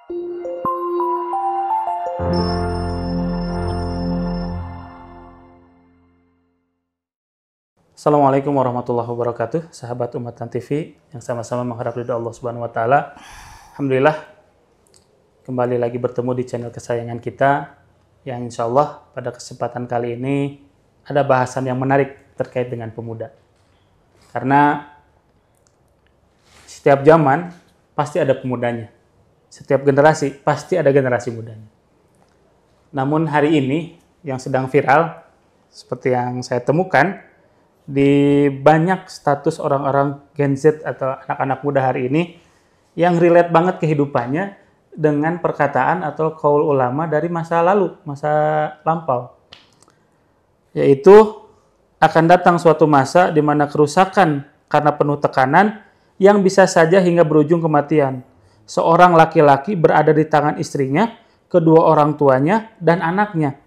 Assalamualaikum warahmatullahi wabarakatuh, sahabat Umatan TV yang sama-sama mengharap ridha Allah Subhanahu wa taala. Alhamdulillah kembali lagi bertemu di channel kesayangan kita yang insya Allah pada kesempatan kali ini ada bahasan yang menarik terkait dengan pemuda. Karena setiap zaman pasti ada pemudanya. Setiap generasi pasti ada generasi mudanya. Namun hari ini yang sedang viral seperti yang saya temukan di banyak status orang-orang Gen Z atau anak-anak muda hari ini yang relate banget kehidupannya dengan perkataan atau qaul ulama dari masa lalu, masa lampau. Yaitu akan datang suatu masa di mana kerusakan karena penuh tekanan yang bisa saja hingga berujung kematian. Seorang laki-laki berada di tangan istrinya, kedua orang tuanya, dan anaknya.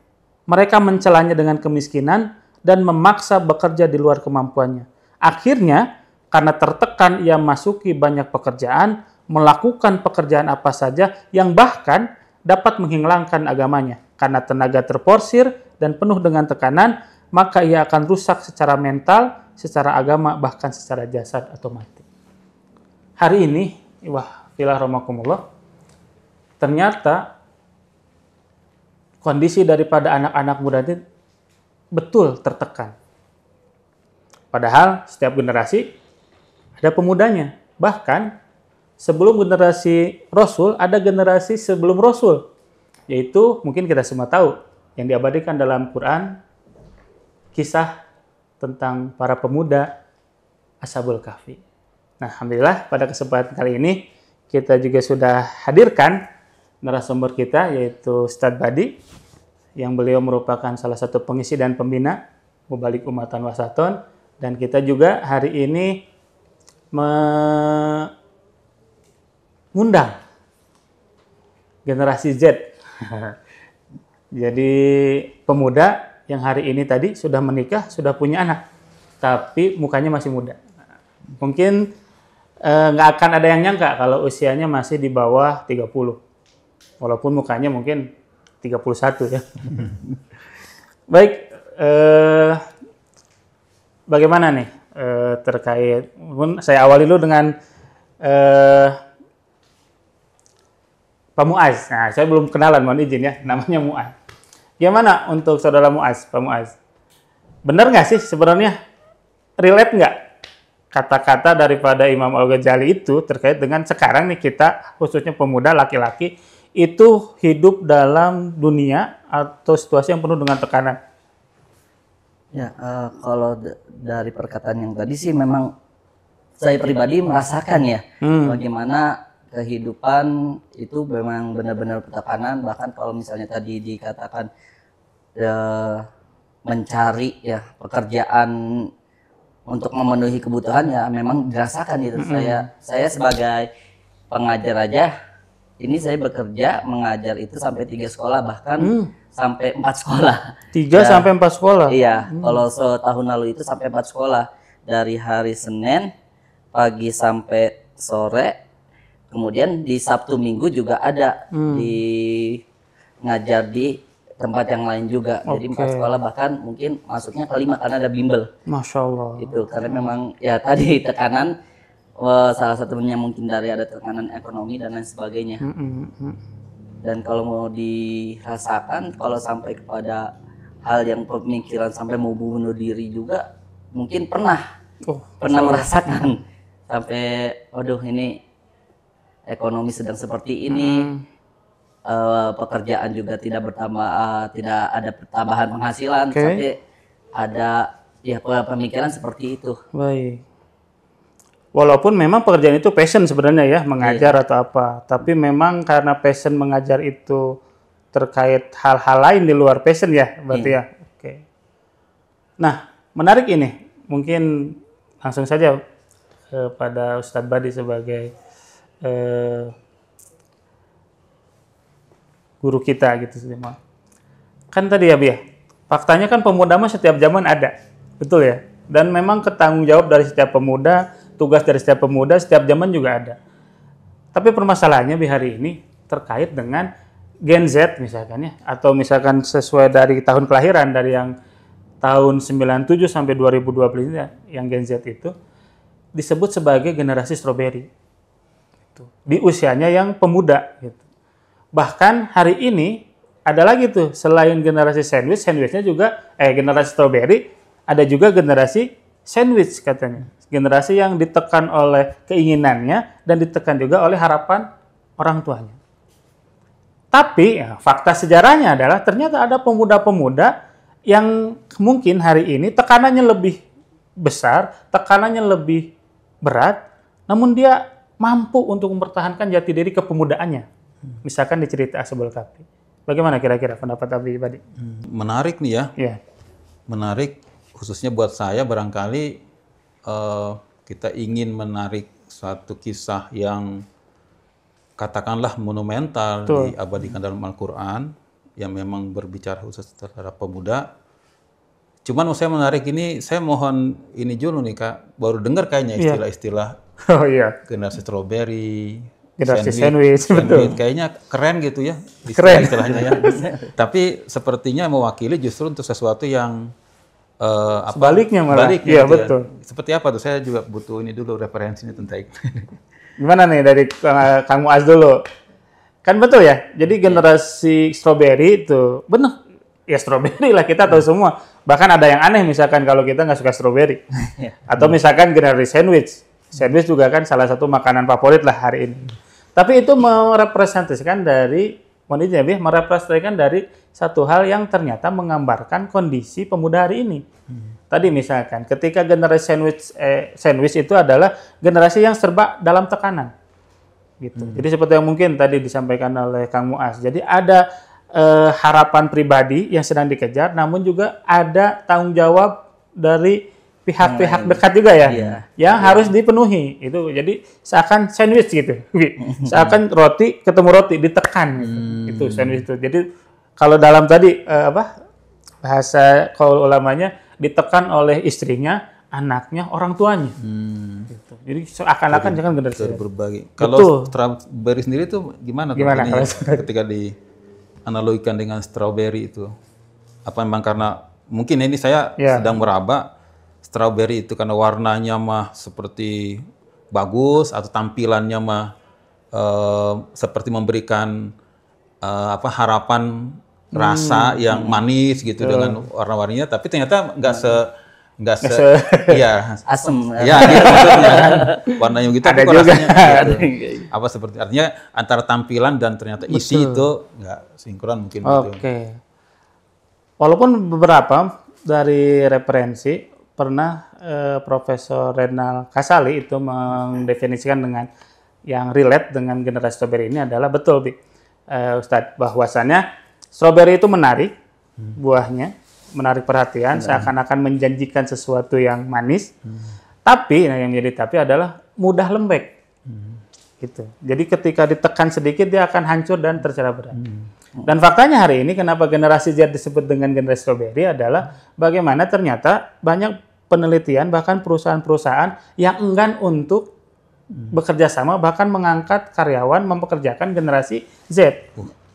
Mereka mencelanya dengan kemiskinan dan memaksa bekerja di luar kemampuannya. Akhirnya, karena tertekan ia masuki banyak pekerjaan, melakukan pekerjaan apa saja yang bahkan dapat menghilangkan agamanya. Karena tenaga terporsir dan penuh dengan tekanan, maka ia akan rusak secara mental, secara agama, bahkan secara jasad atau mati. Hari ini, ternyata kondisi daripada anak-anak muda ini betul tertekan. Padahal setiap generasi ada pemudanya. Bahkan sebelum generasi Rasul, ada generasi sebelum Rasul. Yaitu mungkin kita semua tahu yang diabadikan dalam Quran, kisah tentang para pemuda Ashabul Kahfi. Nah, alhamdulillah pada kesempatan kali ini kita juga sudah hadirkan narasumber kita yaitu Ustadz Badi, yang beliau merupakan salah satu pengisi dan pembina Mubalik Umatan Wasaton, dan kita juga hari ini mengundang generasi Z. Jadi pemuda yang hari ini tadi sudah menikah, sudah punya anak, tapi mukanya masih muda. Mungkin nggak akan ada yang nyangka kalau usianya masih di bawah 30. Walaupun mukanya mungkin 31 ya. Baik, bagaimana nih terkait? Saya awali dulu dengan Pak Muaz. Nah, saya belum kenalan, mohon izin ya, namanya Muaz. Gimana untuk saudara Muaz, Pak Muaz? Benar nggak sih sebenarnya? Relate nggak kata-kata daripada Imam Al-Ghazali itu terkait dengan sekarang nih kita, khususnya pemuda laki-laki, itu hidup dalam dunia atau situasi yang penuh dengan tekanan? Ya, kalau dari perkataan yang tadi sih memang saya pribadi merasakan ya bagaimana kehidupan itu memang benar-benar tekanan. Bahkan kalau misalnya tadi dikatakan mencari ya pekerjaan untuk memenuhi kebutuhan, ya memang dirasakan gitu. Saya sebagai pengajar aja, ini saya bekerja mengajar itu sampai 3 sekolah, bahkan sampai 4 sekolah. 3 sampai 4 sekolah? Iya, kalau setahun lalu itu sampai 4 sekolah. Dari hari Senin pagi sampai sore, kemudian di Sabtu Minggu juga ada di ngajar di tempat yang lain juga. Jadi 4 sekolah, bahkan mungkin masuknya ke 5 karena ada bimbel. Masya Allah. Itu karena memang ya tadi tekanan, salah satunya mungkin dari ada tekanan ekonomi dan lain sebagainya. Dan kalau mau dirasakan, kalau sampai kepada hal yang pemikiran sampai mau bunuh diri juga, mungkin pernah merasakan sampai, waduh ini ekonomi sedang seperti ini, pekerjaan juga tidak bertambah, tidak ada tambahan penghasilan, sampai ada ya pemikiran seperti itu. Baik. Walaupun memang pekerjaan itu passion sebenarnya ya, mengajar atau apa. Tapi memang karena passion mengajar itu terkait hal-hal lain di luar passion ya, berarti ya. Oke. Nah, menarik ini. Mungkin langsung saja pada Ustadz Badi sebagai guru kita gitu semua. Kan tadi ya, Bia. Faktanya kan pemuda mah setiap zaman ada. Betul ya? Dan memang ketanggung jawab dari setiap pemuda, tugas dari setiap pemuda, setiap zaman juga ada. Tapi permasalahannya di hari ini, terkait dengan Gen Z misalkan ya, atau misalkan sesuai dari tahun kelahiran dari yang tahun 97 sampai 2020 ini, yang Gen Z itu disebut sebagai generasi strawberry. Gitu. Di usianya yang pemuda gitu. Bahkan hari ini ada lagi tuh selain generasi sandwich, sandwichnya juga generasi strawberry, ada juga generasi sandwich katanya. Generasi yang ditekan oleh keinginannya dan ditekan juga oleh harapan orang tuanya. Tapi ya, fakta sejarahnya adalah ternyata ada pemuda-pemuda yang mungkin hari ini tekanannya lebih besar, tekanannya lebih berat, namun dia mampu untuk mempertahankan jati diri kepemudaannya. Misalkan di cerita Ashabul Kahfi. Bagaimana kira-kira pendapat Abi tadi? Menarik nih ya. Iya. Menarik khususnya buat saya barangkali kita ingin menarik suatu kisah yang katakanlah monumental diabadikan dalam Al-Quran yang memang berbicara khusus terhadap pemuda. Cuman saya menarik ini, saya mohon ini dulu nih Kak, baru dengar kayaknya istilah-istilah generasi strawberry, generasi sandwich, betul. Kayaknya keren gitu ya istilahnya ya. Tapi sepertinya mewakili justru untuk sesuatu yang sebaliknya malah. Iya gitu betul. Ya. Seperti apa tuh? Saya juga butuh ini dulu referensinya tentang itu. Gimana nih dari Kang Muaz dulu? Kan betul ya. Jadi generasi strawberry itu benar. Ya strawberry lah kita tahu semua. Bahkan ada yang aneh misalkan kalau kita nggak suka strawberry. Atau misalkan generasi sandwich. Sandwich juga kan salah satu makanan favorit lah hari ini. Tapi itu merepresentasikan dari satu hal yang ternyata menggambarkan kondisi pemuda hari ini. Tadi misalkan ketika generasi sandwich itu adalah generasi yang serba dalam tekanan. Gitu. Jadi seperti yang mungkin tadi disampaikan oleh Kang Muaz. Jadi ada harapan pribadi yang sedang dikejar, namun juga ada tanggung jawab dari pihak-pihak dekat juga ya, yang harus dipenuhi. Itu jadi seakan sandwich gitu, seakan roti ketemu roti ditekan gitu. Itu sandwich itu. Jadi kalau dalam tadi bahasa kaul ulamanya ditekan oleh istrinya, anaknya, orang tuanya. Gitu. Jadi seakan-akan jangan generasi berbagi. Kalau strawberry sendiri itu gimana ketika dianalogikan dengan strawberry itu? Apa memang karena mungkin ini saya sedang meraba strawberry itu karena warnanya mah seperti bagus atau tampilannya mah seperti memberikan harapan rasa yang manis gitu dengan warna-warninya, tapi ternyata nggak se asem ya gitu maksudnya kan warnanya gitu ada juga rasanya seperti artinya antara tampilan dan ternyata isi itu nggak sinkron mungkin. Oke. Walaupun beberapa dari referensi pernah Profesor Renal Kasali itu mendefinisikan dengan yang relate dengan generasi strawberry ini adalah betul Ustadz, bahwasannya strawberry itu menarik buahnya, menarik perhatian, seakan-akan menjanjikan sesuatu yang manis. Tapi yang menjadi tapi adalah mudah lembek. Gitu. Jadi ketika ditekan sedikit dia akan hancur dan tercela berat. Dan faktanya hari ini kenapa generasi Z disebut dengan generasi strawberry adalah bagaimana ternyata banyak penelitian bahkan perusahaan-perusahaan yang enggan untuk bekerja sama bahkan mengangkat karyawan mempekerjakan generasi Z.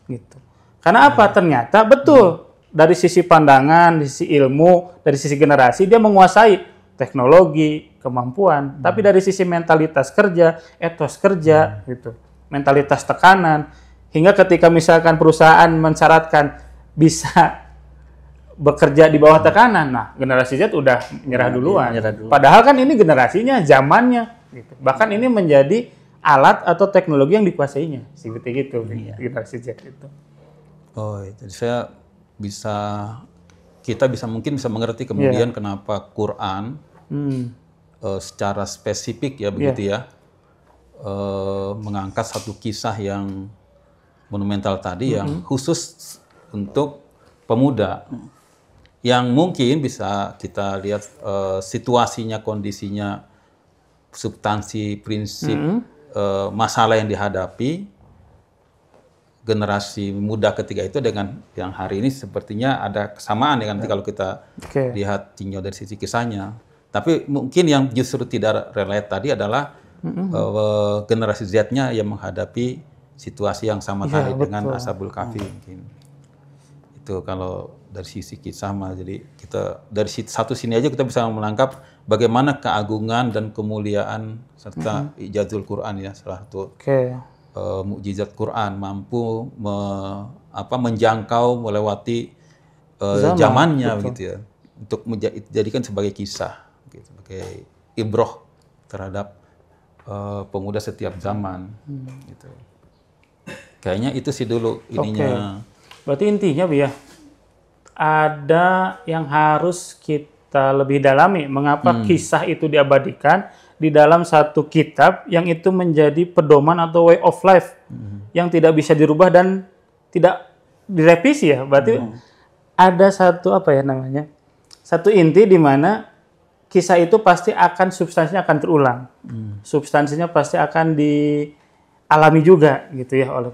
Gitu. Karena apa? Ternyata betul dari sisi pandangan, dari sisi ilmu, dari sisi generasi dia menguasai teknologi, kemampuan, tapi dari sisi mentalitas kerja, etos kerja gitu. Mentalitas tekanan hingga ketika misalkan perusahaan mensyaratkan bisa bekerja di bawah tekanan, nah generasi Z udah nyerah duluan. Padahal kan ini generasinya, zamannya gitu. Bahkan ini menjadi alat atau teknologi yang dikuasainya, seperti gitu generasi Z itu. Oh, jadi kita mungkin bisa mengerti kemudian kenapa Quran secara spesifik ya begitu ya mengangkat satu kisah yang monumental tadi yang khusus untuk pemuda yang mungkin bisa kita lihat situasinya, kondisinya, substansi, prinsip, masalah yang dihadapi generasi muda ketiga itu dengan yang hari ini sepertinya ada kesamaan dengan kalau kita lihat tinjau dari sisi kisahnya. Tapi mungkin yang justru tidak relate tadi adalah generasi Z-nya yang menghadapi situasi yang sama tadi dengan Ashabul Kahfi mungkin. Itu kalau dari sisi kisah mah, jadi kita dari satu sini aja kita bisa menangkap bagaimana keagungan dan kemuliaan serta ijazul Quran ya, salah satu mukjizat Quran mampu menjangkau melewati zamannya gitu ya, untuk dijadikan sebagai kisah, gitu, sebagai ibroh terhadap pemuda setiap zaman. Gitu. Kayaknya itu sih dulu ininya. Berarti intinya Bu ya, ada yang harus kita lebih dalami mengapa kisah itu diabadikan di dalam satu kitab yang itu menjadi pedoman atau way of life yang tidak bisa dirubah dan tidak direvisi ya. Berarti ada satu satu inti di mana kisah itu pasti akan substansinya akan terulang. Substansinya pasti akan dialami juga gitu ya oleh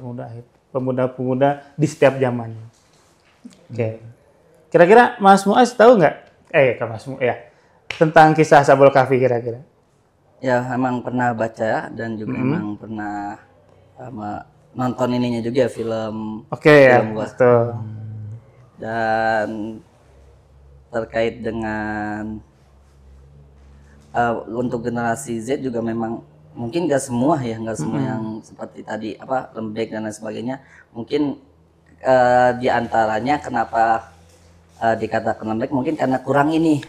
pemuda-pemuda di setiap zamannya. Kira-kira Mas Muaz tahu nggak? Mas Muaz ya, tentang kisah Ashabul Kahfi kira-kira? Ya, emang pernah baca dan juga emang pernah nonton ininya juga film. Film betul. Dan terkait dengan untuk generasi Z juga memang mungkin nggak semua yang seperti tadi lembek dan lain sebagainya. Mungkin di antaranya kenapa dikatakan lembek mungkin karena kurang ini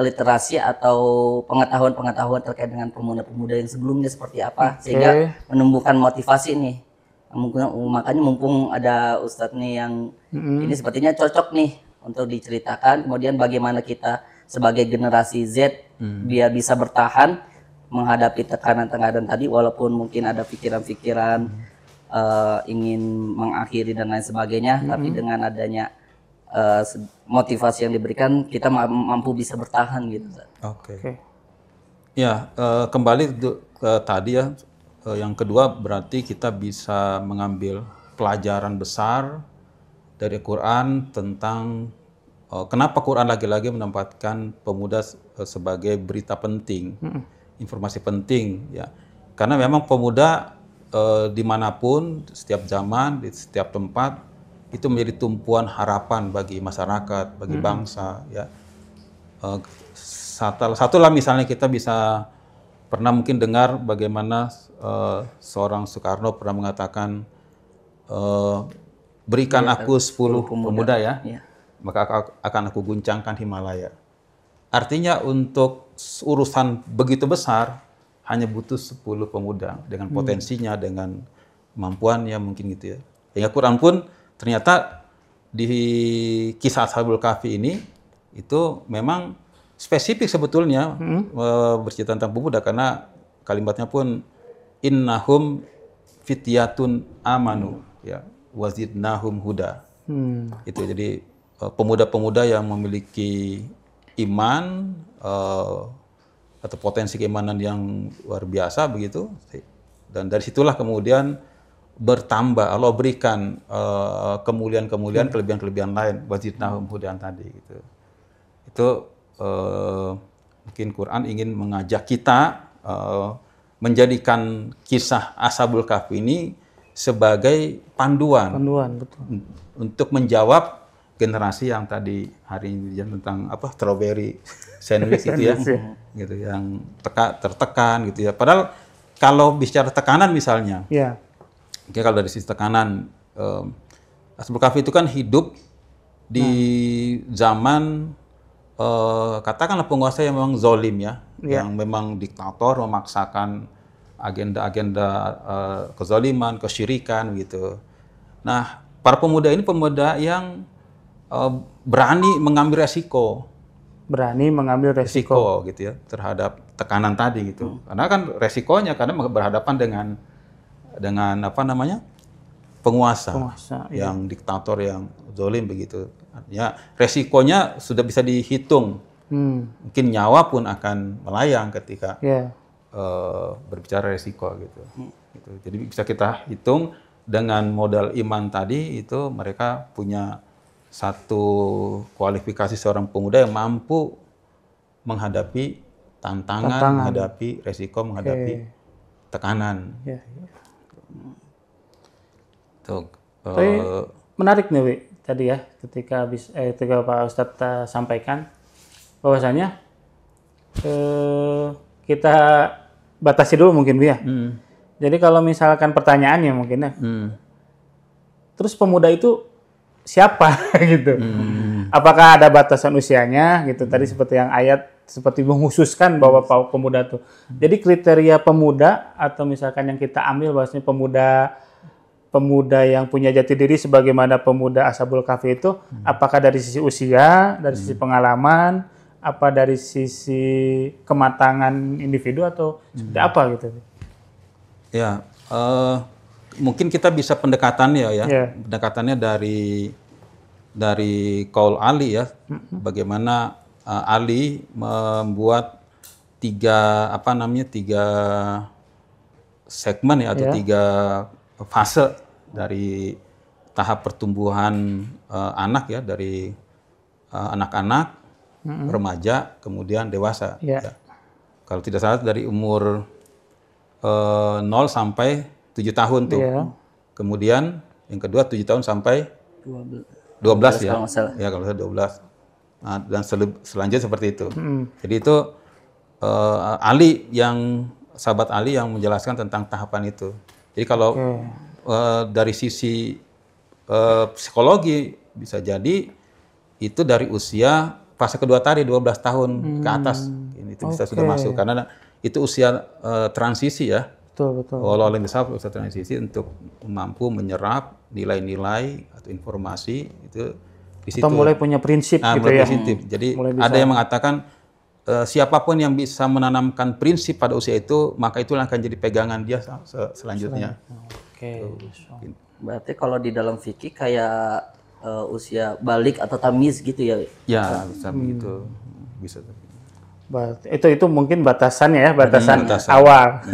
literasi atau pengetahuan terkait dengan pemuda-pemuda yang sebelumnya seperti apa, sehingga menumbuhkan motivasi nih. Makanya mumpung ada Ustadz nih yang ini sepertinya cocok nih untuk diceritakan, kemudian bagaimana kita sebagai generasi Z biar bisa bertahan menghadapi tekanan-tekanan tadi, walaupun mungkin ada pikiran-pikiran ingin mengakhiri dan lain sebagainya, tapi dengan adanya motivasi yang diberikan kita mampu bisa bertahan gitu. Ya, kembali ke tadi ya, yang kedua berarti kita bisa mengambil pelajaran besar dari Quran tentang kenapa Quran lagi-lagi menempatkan pemuda sebagai berita penting, informasi penting ya. Karena memang pemuda dimanapun, setiap zaman, di setiap tempat itu menjadi tumpuan harapan bagi masyarakat, bagi bangsa ya. Satulah misalnya kita bisa pernah mungkin dengar bagaimana seorang Soekarno pernah mengatakan berikan aku 10 pemuda ya, maka akan aku guncangkan Himalaya. Artinya untuk urusan begitu besar hanya butuh 10 pemuda dengan potensinya, dengan kemampuannya mungkin gitu ya. Sehingga Quran pun ternyata di kisah Ashabul Kahfi ini itu memang spesifik sebetulnya bercerita tentang pemuda, karena kalimatnya pun innahum fityatun amanu ya wazidnahum huda. Itu jadi pemuda-pemuda yang memiliki iman atau potensi keimanan yang luar biasa begitu, dan dari situlah kemudian bertambah Allah berikan kemuliaan-kemuliaan, kelebihan-kelebihan lain wazidnahum hudan tadi gitu. Itu mungkin Quran ingin mengajak kita menjadikan kisah Ashabul Kahfi ini sebagai panduan betul. Untuk menjawab generasi yang tadi hari ini tentang strawberry sandwich gitu ya, gitu yang tertekan gitu ya. Padahal kalau bicara tekanan misalnya, kalau dari sisi tekanan, Ashabul Kahfi itu kan hidup di zaman katakanlah penguasa yang memang zolim ya, yang memang diktator memaksakan agenda-agenda kezaliman, kesyirikan gitu. Nah, para pemuda ini pemuda yang berani mengambil resiko gitu ya terhadap tekanan tadi gitu. Karena kan resikonya karena berhadapan dengan penguasa yang diktator yang zolim begitu. Ya, resikonya sudah bisa dihitung. Mungkin nyawa pun akan melayang ketika berbicara resiko gitu. Jadi bisa kita hitung dengan modal iman tadi, itu mereka punya satu kualifikasi seorang pemuda yang mampu menghadapi tantangan, menghadapi resiko, menghadapi tekanan. Tapi menarik nih, Wi, tadi ya, ketika Pak Ustadz sampaikan bahwasanya kita batasi dulu mungkin, Wi, ya. Jadi kalau misalkan pertanyaannya mungkin ya, terus pemuda itu siapa gitu? Apakah ada batasan usianya gitu? Tadi seperti yang ayat seperti menghususkan bahwa pemuda itu. Jadi kriteria pemuda atau misalkan yang kita ambil bahwasanya pemuda yang punya jati diri sebagaimana pemuda Ashabul Kahfi itu, apakah dari sisi usia, dari sisi pengalaman, apa dari sisi kematangan individu atau seperti apa gitu? Ya, mungkin kita bisa pendekatannya ya, pendekatannya dari Qaul Ali ya, bagaimana Ali membuat tiga segmen ya, atau tiga fase dari tahap pertumbuhan anak ya, dari anak-anak, remaja, kemudian dewasa. Ya. Kalau tidak salah dari umur 0 sampai 7 tahun tuh. Kemudian yang kedua 7 tahun sampai 12 ya. Ya kalau saya 12. Nah, dan selanjutnya seperti itu. Jadi itu sahabat Ali yang menjelaskan tentang tahapan itu. Jadi kalau dari sisi psikologi bisa jadi itu dari usia fase kedua tadi 12 tahun ke atas. Itu bisa sudah masuk karena itu usia transisi ya. Betul. Walau usia transisi untuk mampu menyerap nilai-nilai atau informasi itu di situ. Atau mulai punya prinsip gitu mulai ya. Prinsip. Jadi ada yang mengatakan siapapun yang bisa menanamkan prinsip pada usia itu, maka itu akan jadi pegangan dia selanjutnya. Berarti kalau di dalam fikih kayak usia balik atau tamyiz gitu ya? Ya, bisa begitu. Bisa. Itu mungkin batasannya ya, batasan awal.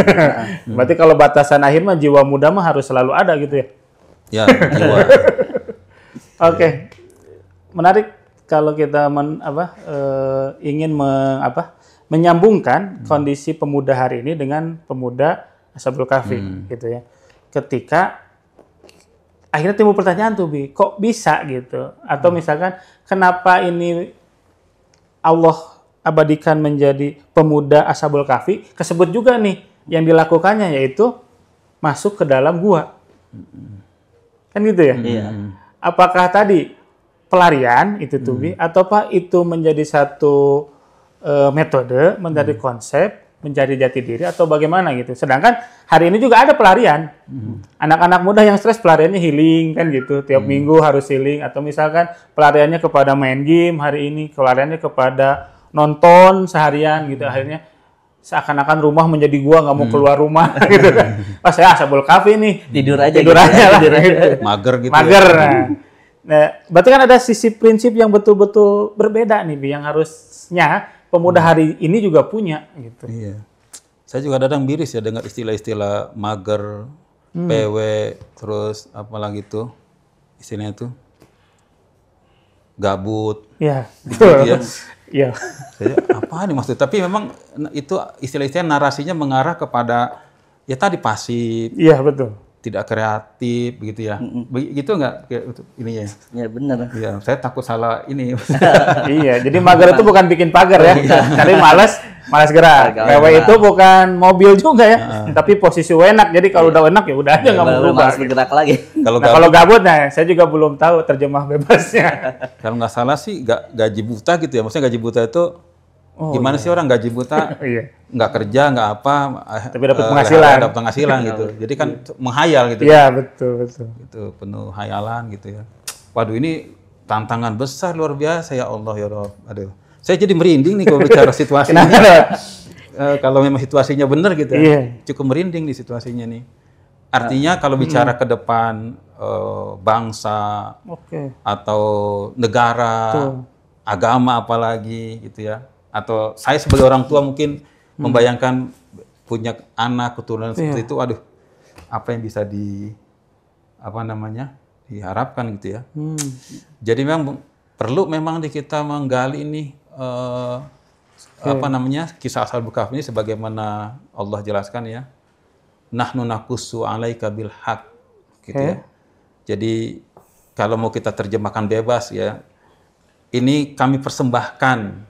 Berarti kalau batasan akhir mah jiwa muda mah harus selalu ada gitu ya? Ya, jiwa. Oke. Menarik kalau kita ingin menyambungkan kondisi pemuda hari ini dengan pemuda Ashabul Kahfi gitu ya. Ketika akhirnya timbul pertanyaan tuh, Bi, kok bisa gitu? Atau misalkan kenapa ini Allah abadikan menjadi pemuda Ashabul Kahfi, kesebut juga nih yang dilakukannya yaitu masuk ke dalam gua. Kan gitu ya? Apakah tadi pelarian itu tuh, Bi, ataukah itu menjadi satu metode, menjadi konsep, mencari jati diri atau bagaimana gitu. Sedangkan hari ini juga ada pelarian. Anak-anak muda yang stres pelariannya healing kan gitu. Tiap minggu harus healing atau misalkan pelariannya kepada main game hari ini, pelariannya kepada nonton seharian gitu. Akhirnya seakan-akan rumah menjadi gua, nggak mau keluar rumah gitu kan. Saya Ashabul Kahfi nih, tidur aja lah. Gitu. Mager gitu. Mager. Nah, berarti kan ada sisi prinsip yang betul-betul berbeda nih, Bi, yang harusnya pemuda hari ini juga punya gitu. Iya. Saya juga kadang miris ya dengar istilah-istilah mager, PW, terus apalagi tuh istilahnya tuh gabut. Iya. Gitu Iya. Apa nih maksudnya? Tapi memang itu istilah-istilah narasinya mengarah kepada ya tadi pasif. Iya, betul. Tidak kreatif begitu ya. Begitu enggak ininya? Ya benar. Iya, saya takut salah ini. Iya, jadi mager itu bukan bikin pagar ya. Jadi malas gerak. PW itu bukan mobil juga ya, tapi posisi enak. Jadi kalau udah enak ya udah aja nggak mau berubah. Malas bergerak lagi. Kalau gabut, nah saya juga belum tahu terjemah bebasnya. Kalau nggak salah sih gaji buta gitu ya. Maksudnya gaji buta itu gimana sih orang gaji buta? Nggak kerja, nggak apa, tapi dapat penghasilan. Dapat penghasilan gitu. Jadi kan menghayal gitu. Iya, betul. Itu penuh hayalan gitu ya. Waduh, ini tantangan besar luar biasa ya Allah ya Rabb. Aduh. Saya jadi merinding nih kalau bicara situasi ini. Kalau memang situasinya benar gitu. Cukup merinding di situasinya nih. Artinya kalau bicara ke depan bangsa atau negara, agama apalagi gitu ya. Atau saya sebagai orang tua mungkin membayangkan punya anak keturunan seperti itu, waduh, apa yang bisa diharapkan gitu ya. Jadi memang perlu memang kita menggali ini kisah Ashabul Kahfi ini sebagaimana Allah jelaskan ya. Nahnu naqussu 'alaika bil haqq gitu ya. Jadi kalau mau kita terjemahkan bebas ya, ini kami persembahkan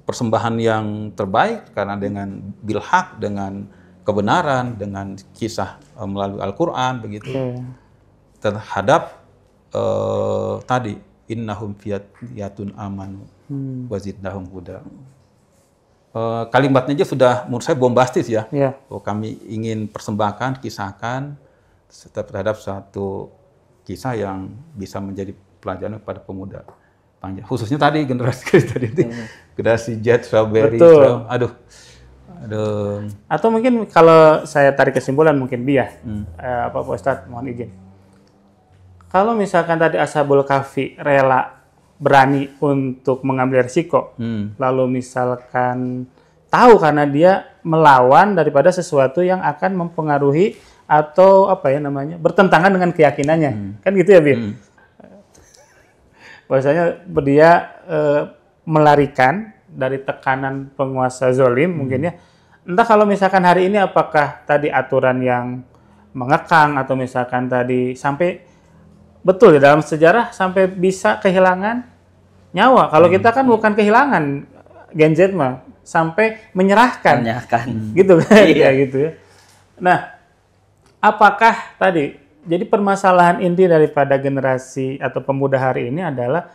persembahan yang terbaik karena dengan bilhaq, dengan kebenaran, dengan kisah melalui Al-Quran begitu terhadap tadi innahum fiyatun amanu wazidnahum huda. Kalimatnya aja sudah menurut saya bombastis ya. Oh, kami ingin persembahkan, kisahkan terhadap satu kisah yang bisa menjadi pelajaran kepada pemuda. Khususnya tadi generasi tadi itu, generasi Z, Strawberry, aduh. Atau mungkin kalau saya tarik kesimpulan mungkin Pak Ustadz, mohon izin. Kalau misalkan tadi Ashabul Kahfi rela berani untuk mengambil risiko, lalu misalkan tahu karena dia melawan daripada sesuatu yang akan mempengaruhi atau bertentangan dengan keyakinannya, kan gitu ya, bahwasanya dia melarikan dari tekanan penguasa zalim mungkin ya. Entah kalau misalkan hari ini apakah tadi aturan yang mengekang atau misalkan tadi sampai betul ya dalam sejarah sampai bisa kehilangan nyawa. Kalau kita kan bukan kehilangan Gen Z mah, sampai menyerahkan. Gitu kan ya gitu ya. Nah, apakah tadi, jadi permasalahan inti daripada generasi atau pemuda hari ini adalah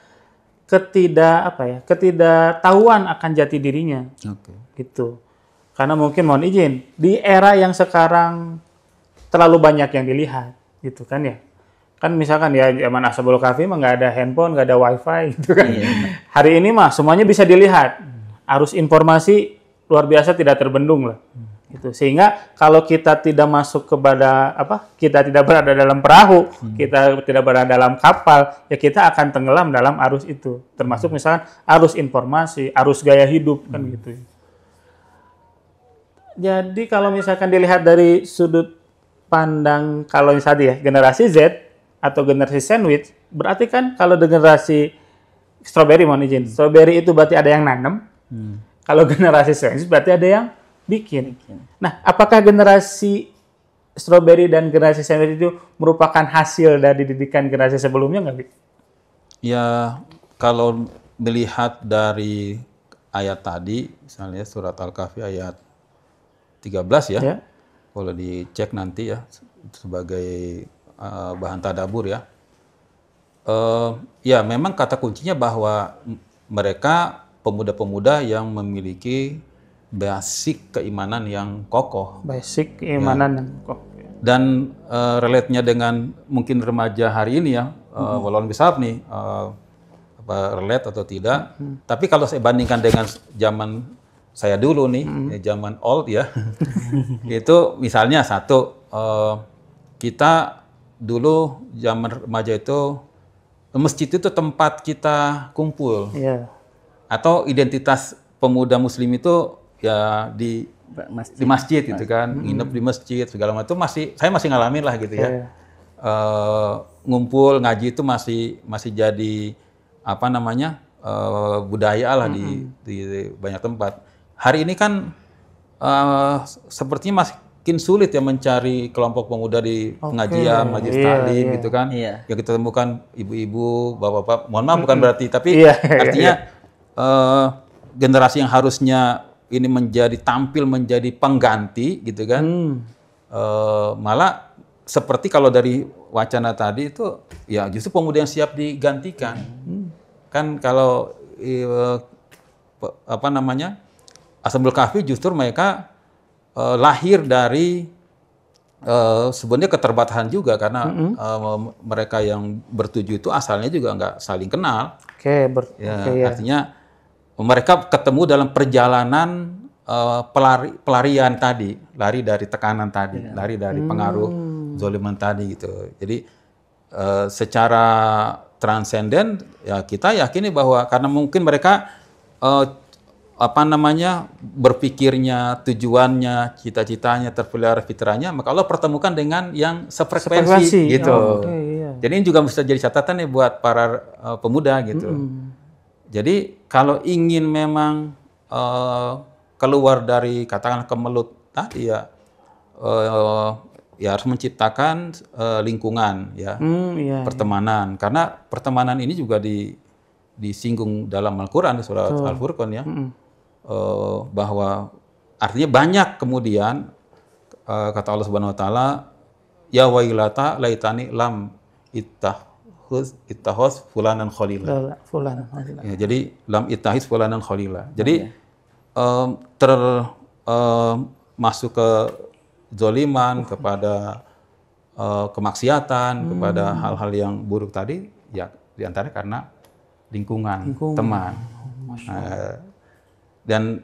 ketidaktahuan akan jati dirinya. Gitu. Karena mungkin mohon izin, di era yang sekarang terlalu banyak yang dilihat, gitu kan ya. Kan misalkan ya zaman Ashabul Kahfi mah nggak ada handphone, nggak ada wifi gitu kan. Hari ini mah semuanya bisa dilihat. Arus informasi luar biasa tidak terbendung lah. Gitu. Sehingga kalau kita tidak masuk kepada kita tidak berada dalam perahu, kita tidak berada dalam kapal, ya kita akan tenggelam dalam arus itu. Termasuk misalkan arus informasi, arus gaya hidup kan gitu. Jadi kalau misalkan dilihat dari sudut pandang kalau misalnya generasi Z atau generasi sandwich, berarti kan kalau generasi strawberry mohon izin, strawberry itu berarti ada yang nanam. Kalau generasi sandwich berarti ada yang bikin. Nah, apakah generasi strawberry dan generasi sandwich itu merupakan hasil dari didikan generasi sebelumnya nggak, Bi? Ya, kalau melihat dari ayat tadi, misalnya surat Al-Kahfi ayat 13 ya, kalau dicek nanti ya sebagai bahan tadabbur ya. Ya, memang kata kuncinya bahwa mereka pemuda-pemuda yang memiliki basic keimanan yang kokoh. Basic keimanan yang kokoh. Dan relate-nya dengan mungkin remaja hari ini ya, walau bisa nih, relate atau tidak. Tapi kalau saya bandingkan dengan zaman saya dulu nih, zaman old ya, itu misalnya kita dulu zaman remaja itu, masjid itu tempat kita kumpul. Atau identitas pemuda muslim itu ya di masjid gitu kan, nginep di masjid segala macam saya masih ngalamin lah gitu ya. Ngumpul ngaji itu masih jadi budaya lah di banyak tempat. Hari ini kan sepertinya makin sulit ya mencari kelompok pemuda di pengajian, majelis taklim gitu kan. Yang kita temukan ibu-ibu, bapak-bapak, mohon maaf bukan berarti, tapi artinya generasi yang harusnya ini tampil menjadi pengganti gitu kan, malah seperti kalau dari wacana tadi itu ya justru pemuda yang siap digantikan. Kan kalau Ashabul Kahfi justru mereka lahir dari sebenarnya keterbatasan juga karena mereka yang bertujuh itu asalnya juga nggak saling kenal. Artinya mereka ketemu dalam perjalanan pelarian tadi, lari dari tekanan tadi, lari dari pengaruh zoliman tadi gitu. Jadi secara transenden ya kita yakini bahwa karena mungkin mereka berpikirnya, tujuannya, cita-citanya, terpelihara fitrahnya, maka Allah pertemukan dengan yang sefrekuensi gitu. Jadi ini juga bisa jadi catatan nih buat para pemuda gitu. Jadi kalau ingin memang keluar dari katakanlah kemelut tadi ya, ya harus menciptakan lingkungan ya, pertemanan. Karena pertemanan ini juga disinggung dalam Al-Quran, di surat Al-Furqan ya, bahwa artinya banyak kemudian kata Allah Subhanahu Wa Taala, ya wailata laitani lam ittahus fulanan khalila. Ya, jadi lam ittahis fulanan khalila. Jadi masuk ke zoliman, kepada kemaksiatan, kepada hal-hal yang buruk tadi, ya diantara karena lingkungan. Teman. Dan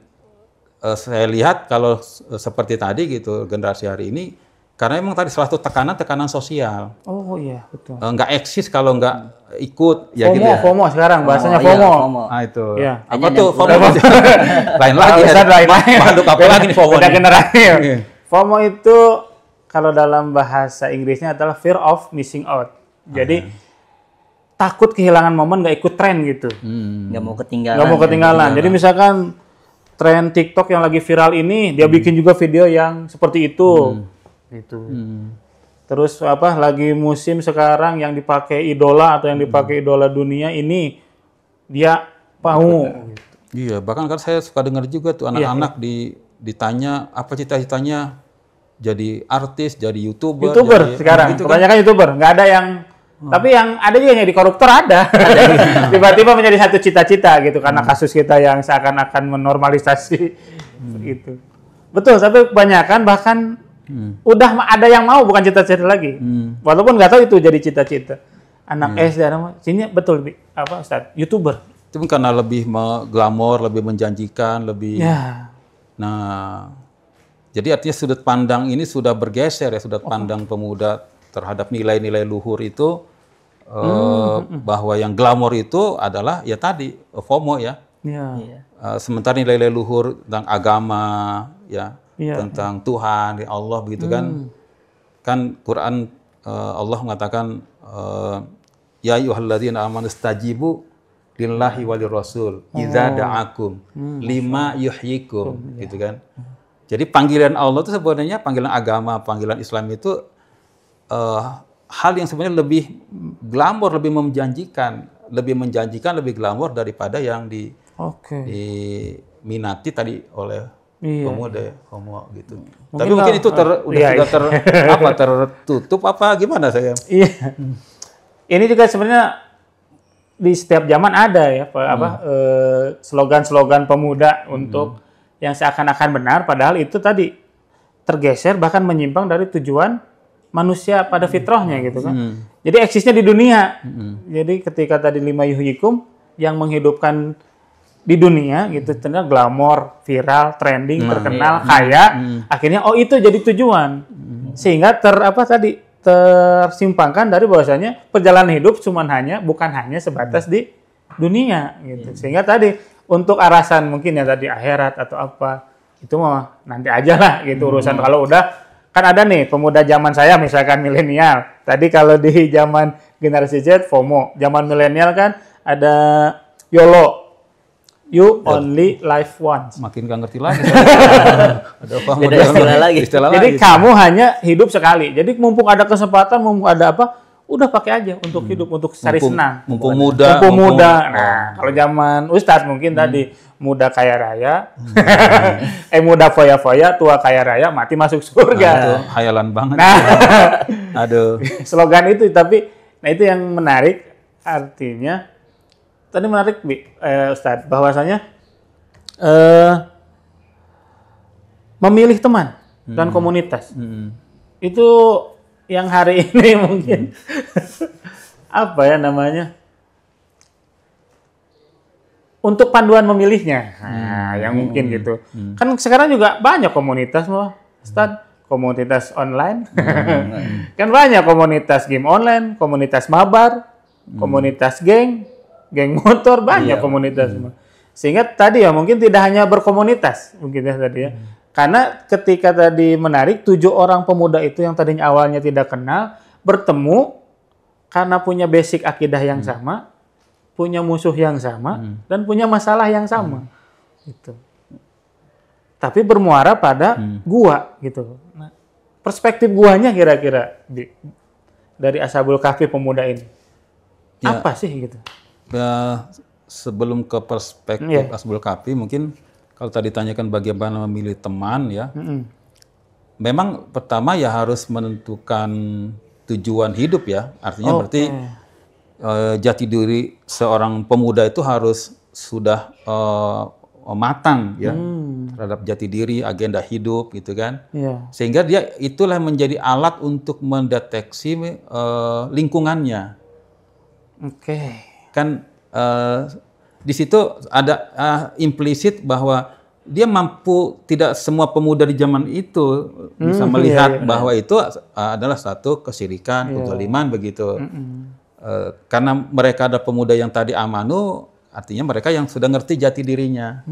saya lihat kalau seperti tadi gitu, generasi hari ini, karena memang tadi salah satu tekanan sosial. Oh iya, betul. Nggak eksis kalau nggak ikut. Ya FOMO, gitu ya. FOMO sekarang, bahasanya FOMO. Iya, FOMO. Nah itu. Ya. Apa tuh FOMO? Lain lagi. Makhluk apa lagi nih FOMO? Beda generasi. FOMO itu kalau dalam bahasa Inggrisnya adalah fear of missing out. Jadi takut kehilangan momen, nggak ikut tren gitu. Nggak mau ketinggalan. Nggak mau ketinggalan. Jadi misalkan tren TikTok yang lagi viral ini, dia bikin juga video yang seperti itu. Gitu. Terus lagi musim sekarang yang dipakai idola atau yang dipakai idola dunia ini, dia mau. Iya, bahkan kan saya suka dengar juga tuh anak-anak ditanya apa cita-citanya, jadi artis, jadi YouTuber. Jadi, sekarang, gitu kebanyakan kan? YouTuber, nggak ada yang. Tapi yang ada juga yang jadi koruptor ada. Tiba-tiba menjadi satu cita-cita gitu karena kasus kita yang seakan-akan menormalisasi gitu. Betul, tapi kebanyakan bahkan udah ada yang mau bukan cita-cita lagi. Walaupun nggak tahu itu jadi cita-cita. Anak SD sini betul Ustaz, YouTuber. Itu karena lebih glamor, lebih menjanjikan, lebih. Ya. Nah, jadi artinya sudut pandang ini sudah bergeser ya, sudut pandang pemuda terhadap nilai-nilai luhur itu, bahwa yang glamor itu adalah ya tadi FOMO ya. Sementara nilai-nilai luhur tentang agama ya, tentang Tuhan, Allah begitu kan. Kan Quran Allah mengatakan ya ayyuhalladzina amanu stajibu lillahi walir rasul idza da'akum lima yuhyikum gitu kan. Jadi panggilan Allah itu sebenarnya panggilan agama, panggilan Islam itu hal yang sebenarnya lebih glamor, lebih menjanjikan, lebih glamor daripada yang diminati tadi oleh pemuda homo gitu. Tapi mungkin itu tertutup apa gimana saya? Iya. Ini juga sebenarnya di setiap zaman ada ya slogan-slogan pemuda untuk yang seakan-akan benar, padahal itu tadi tergeser bahkan menyimpang dari tujuan manusia pada fitrahnya gitu kan. Jadi eksisnya di dunia. Jadi ketika tadi lima yuhyikum yang menghidupkan di dunia gitu, ternyata glamor, viral, trending, terkenal, kaya, akhirnya itu jadi tujuan. Sehingga tersimpangkan dari bahwasanya perjalanan hidup bukan hanya sebatas di dunia gitu. Sehingga tadi untuk arasan mungkin ya tadi akhirat atau apa, itu mah nanti aja lah gitu urusan. Kalau udah kan ada nih pemuda zaman saya misalkan milenial. Tadi kalau di zaman generasi Z FOMO, zaman milenial kan ada YOLO. You only live once. Makin gak ngerti lagi. Beda istilah lagi. Jadi kamu hanya hidup sekali. Jadi mumpung ada kesempatan, mumpung ada udah pakai aja untuk hidup, untuk cari senang. Mumpung muda. Nah, kalau zaman Ustadz mungkin tadi muda kaya raya, muda foya-foya, tua kaya raya, mati masuk surga. Nah, itu hayalan banget. Aduh. Slogan itu, tapi itu yang menarik artinya. Tadi menarik, Ustadz, bahwasanya memilih teman dan komunitas. Itu yang hari ini mungkin untuk panduan memilihnya. Yang mungkin gitu. Kan sekarang juga banyak komunitas, Ustadz. Komunitas online. Kan banyak komunitas game online, komunitas mabar, komunitas geng motor, banyak komunitas. Sehingga tadi ya mungkin tidak hanya berkomunitas mungkin ya tadi ya. Karena ketika tadi menarik 7 orang pemuda itu yang tadinya awalnya tidak kenal bertemu karena punya basic akidah yang sama, punya musuh yang sama dan punya masalah yang sama. Gitu. Tapi bermuara pada gua gitu. Nah, perspektif guanya kira-kira dari Ashabul Kahfi pemuda ini apa sih gitu? Ya, sebelum ke perspektif Ashabul Kahfi, mungkin kalau tadi ditanyakan bagaimana memilih teman ya, memang pertama ya harus menentukan tujuan hidup ya, artinya berarti jati diri seorang pemuda itu harus sudah matang ya terhadap jati diri, agenda hidup gitu kan, sehingga dia itulah menjadi alat untuk mendeteksi lingkungannya. Kan di situ ada implisit bahwa dia mampu, tidak semua pemuda di zaman itu bisa melihat bahwa itu adalah satu kesyirikan, kezaliman begitu. Karena mereka ada pemuda yang tadi amanu, artinya mereka yang sudah ngerti jati dirinya.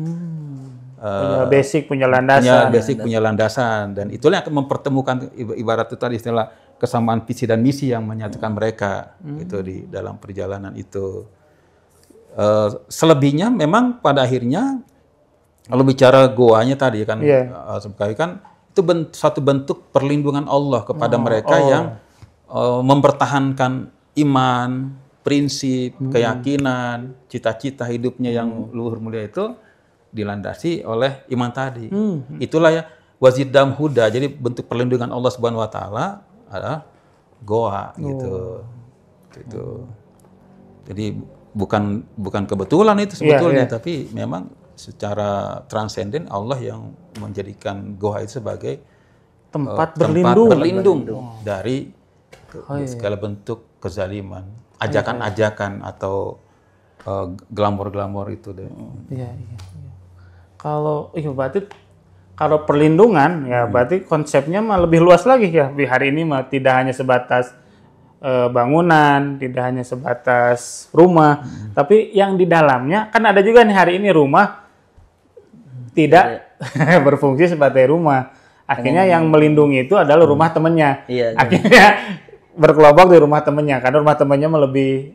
Punya basic, punya landasan. Punya landasan. Dan itulah yang akan mempertemukan, ibarat itu tadi istilah kesamaan visi dan misi yang menyatukan mereka itu di dalam perjalanan itu. Selebihnya memang pada akhirnya kalau bicara goanya tadi kan, kan itu satu bentuk perlindungan Allah kepada mereka yang mempertahankan iman, prinsip, keyakinan, cita-cita hidupnya yang luhur mulia itu dilandasi oleh iman tadi. Itulah ya wazidam huda. Jadi bentuk perlindungan Allah Subhanahu wa taala adalah goa gitu. Gitu. Jadi bukan kebetulan itu sebetulnya, tapi memang secara transenden Allah yang menjadikan goa itu sebagai tempat berlindung dari segala bentuk kezaliman, ajakan-ajakan atau glamor-glamor itu deh. Kalau berarti kalau perlindungan ya berarti konsepnya mah lebih luas lagi ya. Di hari ini mah tidak hanya sebatas bangunan, tidak hanya sebatas rumah, tapi yang di dalamnya kan ada juga nih hari ini rumah tidak berfungsi sebagai rumah. Akhirnya yang melindungi itu adalah rumah temannya. Akhirnya berkelompok di rumah temannya karena rumah temannya lebih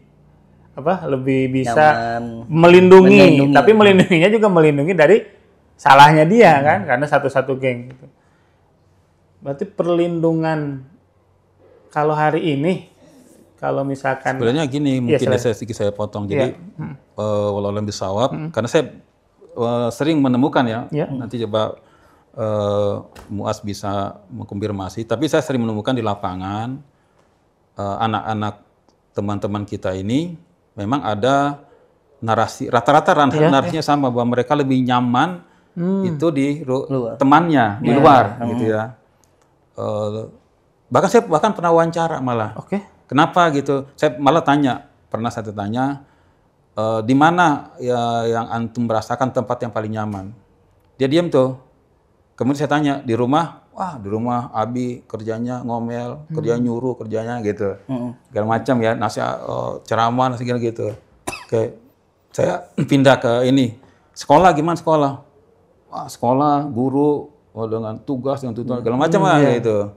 bisa melindungi, tapi melindunginya juga melindungi dari salahnya dia kan, karena satu-satu geng gitu. Berarti perlindungan kalau hari ini, kalau misalkan sebenarnya gini, mungkin saya potong. Jadi walau lebih sawab, karena saya sering menemukan nanti coba Muaz bisa mengkonfirmasi, tapi saya sering menemukan di lapangan anak-anak teman-teman kita ini memang ada narasi, rata-rata narasinya sama, bahwa mereka lebih nyaman itu di temannya di luar gitu ya. Bahkan saya pernah wawancara malah. Kenapa gitu? Saya malah pernah saya tanya di mana yang antum merasakan tempat yang paling nyaman? Dia diam tuh. Kemudian saya tanya, di rumah Abi kerjanya ngomel, kerjanya nyuruh, kerjanya gitu. Segala macam ya, ceramah segala gitu. Oke. Saya pindah ke ini. Sekolah gimana sekolah? Wah, sekolah, guru, dengan tugas, dengan tujuan, segala macam gitu.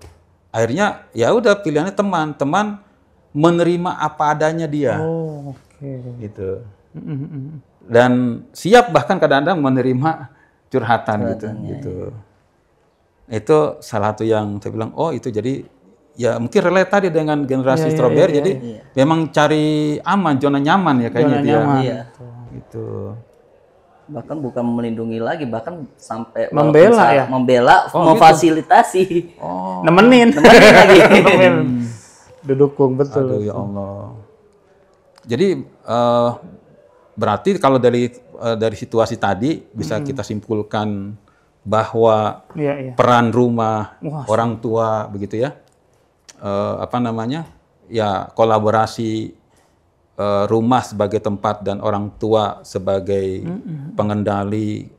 Akhirnya ya udah pilihannya teman menerima apa adanya dia. Gitu. Dan siap bahkan kadang-kadang menerima curhatan gitu. Itu salah satu yang saya bilang, itu jadi ya mungkin relate tadi dengan generasi strawberry. Jadi memang cari aman, zona nyaman ya kayaknya dia. Gitu. Bahkan bukan melindungi lagi, bahkan sampai membela memfasilitasi. Nemenin lagi. Didukung, betul. Aduh ya Allah. Jadi berarti kalau dari situasi tadi bisa kita simpulkan bahwa peran rumah, orang tua begitu ya, kolaborasi rumah sebagai tempat dan orang tua sebagai pengendali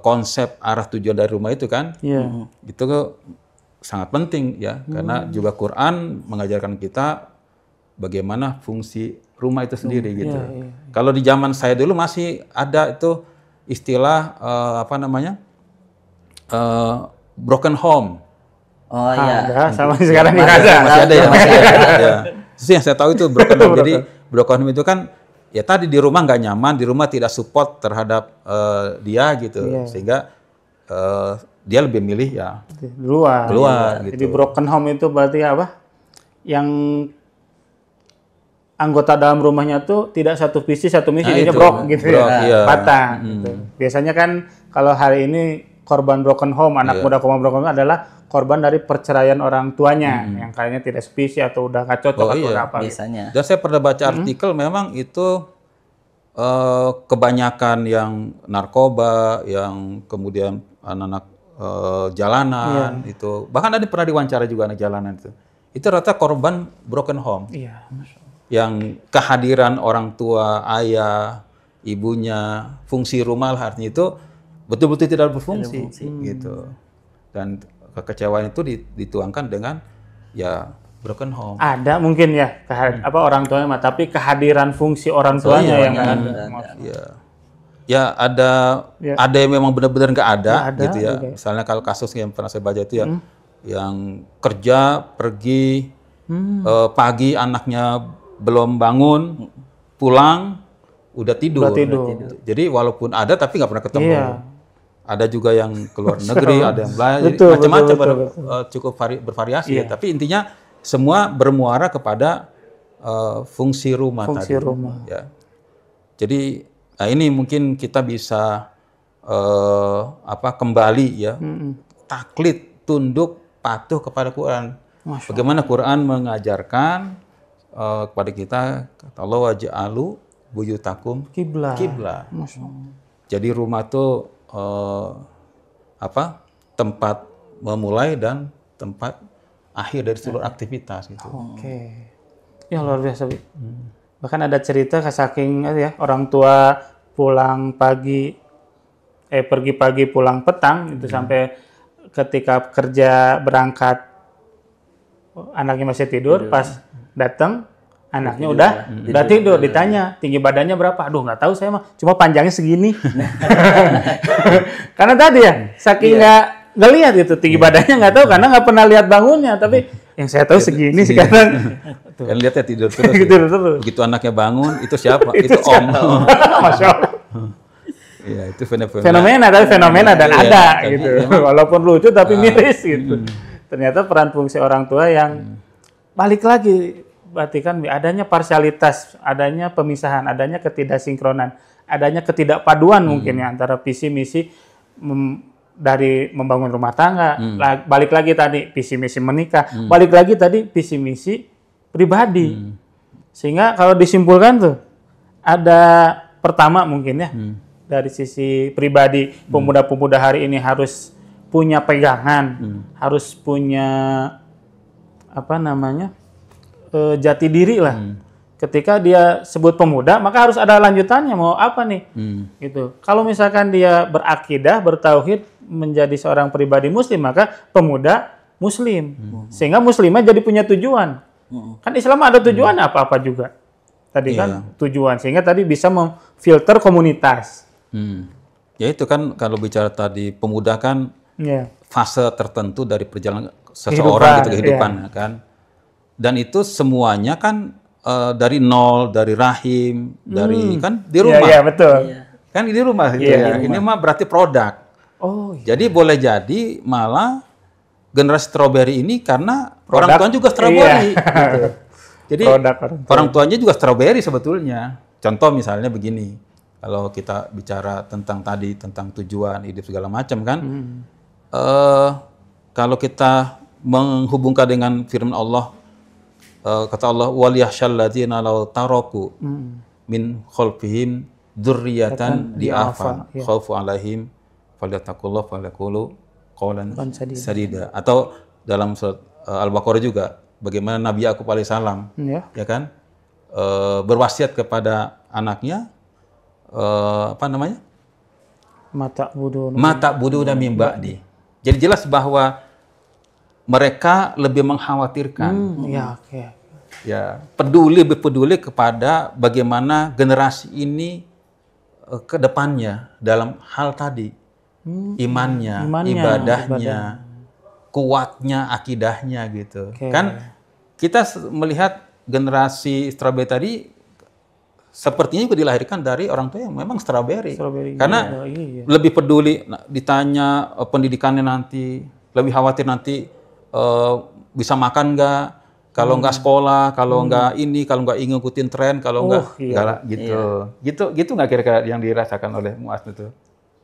konsep arah tujuan dari rumah itu kan, itu sangat penting ya, karena juga Quran mengajarkan kita bagaimana fungsi rumah itu sendiri gitu. Kalau di zaman saya dulu masih ada itu istilah broken home. Sama sekarang masih ada ya. Itu yang saya tahu itu broken home. Jadi broken home itu kan ya tadi di rumah nggak nyaman, di rumah tidak support terhadap dia gitu, sehingga dia lebih milih ya keluar gitu. Jadi broken home itu berarti apa? Yang anggota dalam rumahnya tuh tidak satu visi satu misi, dia brok gitu ya, patah. Gitu. Biasanya kan kalau hari ini korban broken home, anak muda korban broken home adalah korban dari perceraian orang tuanya yang kayaknya tidak sevisi atau udah nggak cocok atau apa. Biasanya. Dan saya pernah baca artikel memang itu kebanyakan yang narkoba, yang kemudian anak-anak jalanan itu, bahkan ada pernah diwawancara juga anak jalanan itu rata korban broken home. Yang kehadiran orang tua, ayah, ibunya, fungsi rumah artinya itu betul-betul tidak berfungsi gitu. Dan kekecewaan itu dituangkan dengan ya broken home. Ada mungkin ya orang tuanya, tapi kehadiran fungsi orang tuanya yang ada. Ya ada yang memang benar-benar nggak ada gitu ya. Okay. Misalnya kalau kasus yang pernah saya baca itu ya, yang kerja pergi pagi anaknya belum bangun, pulang udah tidur. Jadi walaupun ada tapi nggak pernah ketemu. Ada juga yang keluar negeri, ada yang belajar, macam-macam, cukup bervariasi ya. Tapi intinya semua bermuara kepada fungsi rumah tadi. Ya. Jadi ini mungkin kita bisa kembali ya, taklid, tunduk, patuh kepada Quran. Bagaimana Quran mengajarkan kepada kita, kata Allah, waj'alu buyutakum qiblah. Jadi rumah itu tempat memulai dan tempat akhir dari seluruh aktivitas gitu. Oke. Ya luar biasa. Bahkan ada cerita saking ya orang tua pulang pagi pergi pagi pulang petang itu sampai ketika kerja berangkat anaknya masih tidur, pas datang anaknya udah tidur, ditanya tinggi badannya berapa, aduh nggak tahu saya mah, cuma panjangnya segini. Karena tadi ya saking nggak lihat itu tinggi badannya, nggak tahu karena nggak pernah lihat bangunnya, tapi yang saya tahu segini sekarang. Kan lihatnya tidur terus. Terus. Begitu anaknya bangun, itu siapa? itu Om. Masya Allah. Ya, itu fenomena dan ada gitu. Walaupun lucu tapi miris gitu. Ternyata peran fungsi orang tua yang balik lagi, berarti kan adanya parsialitas, adanya pemisahan, adanya ketidaksinkronan, adanya ketidakpaduan mungkin ya antara visi misi dari membangun rumah tangga, balik lagi tadi visi misi menikah, balik lagi tadi visi misi pribadi. Sehingga kalau disimpulkan tuh ada pertama mungkin ya dari sisi pribadi, pemuda-pemuda hari ini harus punya pegangan, harus punya jati diri lah. Ketika dia sebut pemuda, maka harus ada lanjutannya, mau apa nih? Gitu. Kalau misalkan dia berakidah, bertauhid, menjadi seorang pribadi muslim, maka pemuda muslim. Sehingga muslimah jadi punya tujuan. Kan Islam ada tujuan apa-apa juga. Tadi kan tujuan, sehingga tadi bisa memfilter komunitas. Ya itu kan kalau bicara tadi pemuda kan fase tertentu dari perjalanan seseorang kehidupan kan. Dan itu semuanya kan dari nol, dari rahim, dari kan di rumah. Iya, betul. Kan di rumah gitu ya. Ini mah berarti produk. Jadi boleh jadi malah generasi strawberry ini karena orang tuanya juga strawberry. Gitu. Jadi orang tuanya juga strawberry sebetulnya. Contoh misalnya begini, kalau kita bicara tentang tujuan hidup segala macam kan, kalau kita menghubungkan dengan firman Allah, kata Allah, waliyahsyalladzina law taraku min khalfihim dzurriyyatan di'afa khaufu alaihim falyattaqullah falyaqulu qawlan sadida. Atau dalam surat Al-Baqarah juga, bagaimana Nabi Yakub alaihissalam ya kan berwasiat kepada anaknya mata buduna min ba'di. Jadi jelas bahwa mereka lebih mengkhawatirkan, lebih peduli kepada bagaimana generasi ini ke depannya dalam hal tadi, imannya, ibadahnya, kuatnya akidahnya gitu. Kan kita melihat generasi strawberry tadi sepertinya juga dilahirkan dari orang tua yang memang strawberry. Karena iya. lebih peduli ditanya pendidikannya nanti, lebih khawatir nanti bisa makan nggak, kalau nggak sekolah, kalau nggak ini, kalau nggak ingin ngikutin tren, kalau nggak gitu. Gitu nggak kira-kira yang dirasakan oleh Muaz itu?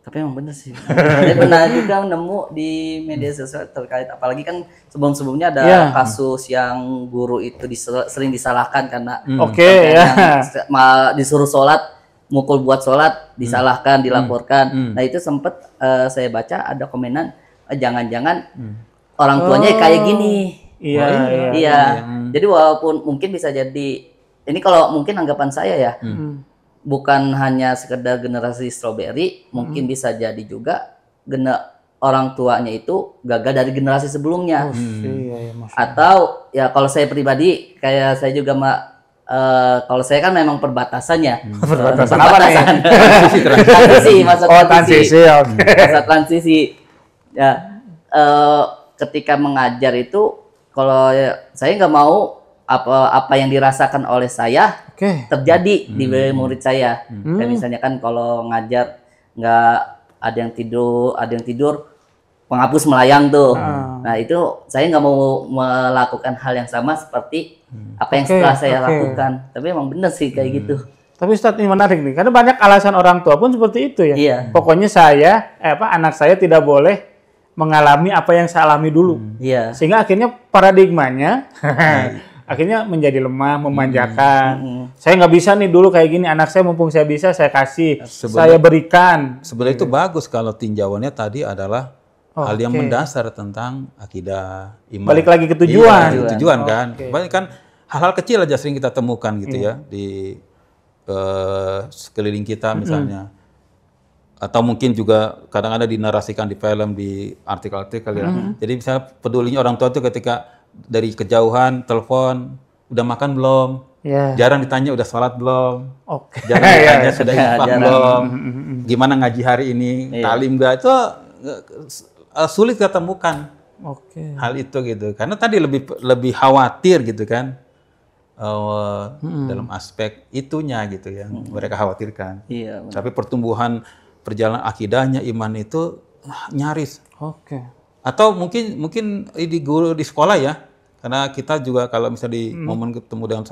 Tapi emang bener sih. Saya pernah juga nemu di media sosial terkait, apalagi kan sebelum-sebelumnya ada kasus yang guru itu sering disalahkan karena disuruh sholat, mukul buat sholat, disalahkan, dilaporkan. Nah itu sempet saya baca ada komenan, jangan-jangan orang tuanya kayak gini. Iya. Jadi walaupun mungkin bisa jadi, ini kalau mungkin anggapan saya ya, bukan hanya sekedar generasi strawberry, mungkin bisa jadi juga orang tuanya itu gagal dari generasi sebelumnya. Atau ya kalau saya pribadi, kayak saya juga kalau saya kan memang perbatasannya. Perbatasan apa nih? Transisi. Masa transisi. Ya, ketika mengajar itu, kalau saya nggak mau apa yang dirasakan oleh saya terjadi di murid saya. Kayak misalnya kan kalau ngajar nggak ada yang tidur penghapus melayang tuh. Nah itu saya nggak mau melakukan hal yang sama seperti apa yang setelah saya lakukan. Tapi emang bener sih kayak gitu. Tapi Ustadz ini menarik nih, karena banyak alasan orang tua pun seperti itu ya. Iya. Pokoknya anak saya tidak boleh mengalami apa yang saya alami dulu. Iya. Sehingga akhirnya paradigmanya akhirnya menjadi lemah, memanjakan. Saya nggak bisa nih dulu kayak gini, anak saya mumpung saya bisa, saya kasih, saya berikan. Sebenarnya itu bagus kalau tinjauannya tadi adalah hal yang mendasar tentang akidah, iman. Balik lagi ke tujuan. Iya, tujuan kan. Banyak kan hal-hal kecil aja sering kita temukan gitu ya di sekeliling kita misalnya. Atau mungkin juga kadang-kadang dinarasikan di film, di artikel-artikel ya. Jadi misalnya pedulinya orang tua itu ketika dari kejauhan telepon, udah makan belum? Jarang ditanya udah sholat belum? Jarang ditanya sudah infak belum? Gimana ngaji hari ini? Talim nggak? Itu sulit kita temukan hal itu gitu. Karena tadi lebih khawatir gitu kan dalam aspek itunya gitu yang mereka khawatirkan. Tapi pertumbuhan perjalanan akidahnya, iman itu nyaris. Atau mungkin di guru di sekolah ya, karena kita juga kalau misalnya di momen ketemu dengan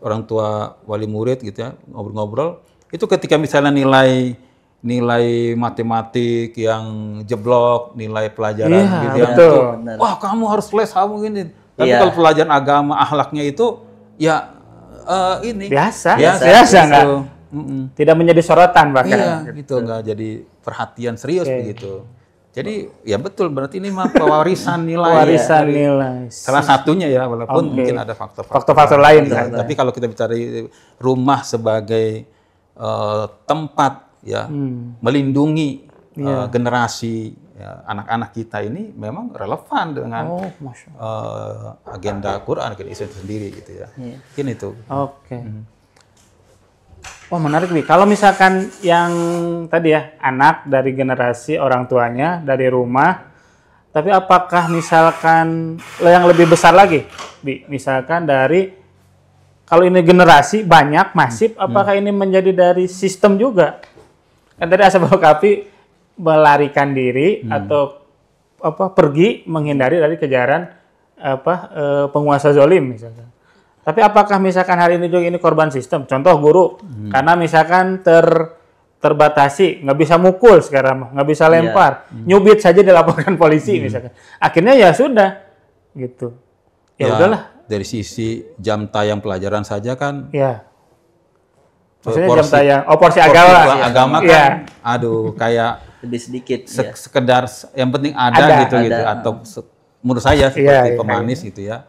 orang tua wali murid gitu ya, ngobrol-ngobrol, itu ketika misalnya nilai matematik yang jeblok, nilai pelajaran gitu ya, wah kamu harus les kamu gini. Tapi kalau pelajaran agama, akhlaknya itu ya ini biasa gitu. Tidak menjadi sorotan bahkan. Gitu nggak jadi perhatian serius begitu. Jadi ya betul, berarti ini mah pewarisan nilai. Nilai. Salah satunya ya, walaupun mungkin ada faktor-faktor lain. Tapi kalau kita bicara rumah sebagai tempat ya melindungi generasi anak-anak kita ini memang relevan dengan agenda Quran, agenda Islam itu sendiri gitu ya. Mungkin itu. Oh menarik nih, kalau misalkan yang tadi ya, anak dari generasi orang tuanya, dari rumah, tapi apakah misalkan yang lebih besar lagi, misalkan dari, kalau ini generasi banyak, masif, apakah ini menjadi dari sistem juga? Kan tadi Ashabul Kahfi melarikan diri atau pergi menghindari dari kejaran penguasa zalim misalkan. Tapi apakah misalkan hari ini juga ini korban sistem? Contoh guru, karena misalkan terbatasi, nggak bisa mukul sekarang, nggak bisa lempar, nyubit saja dilaporkan polisi misalkan. Akhirnya ya sudah, gitu. Ya udahlah. Dari sisi jam tayang pelajaran saja kan. Maksudnya jam tayang, porsi agama kan, aduh kayak lebih sedikit. Sekedar yang penting ada. Gitu. Atau menurut saya seperti pemanis gitu ya.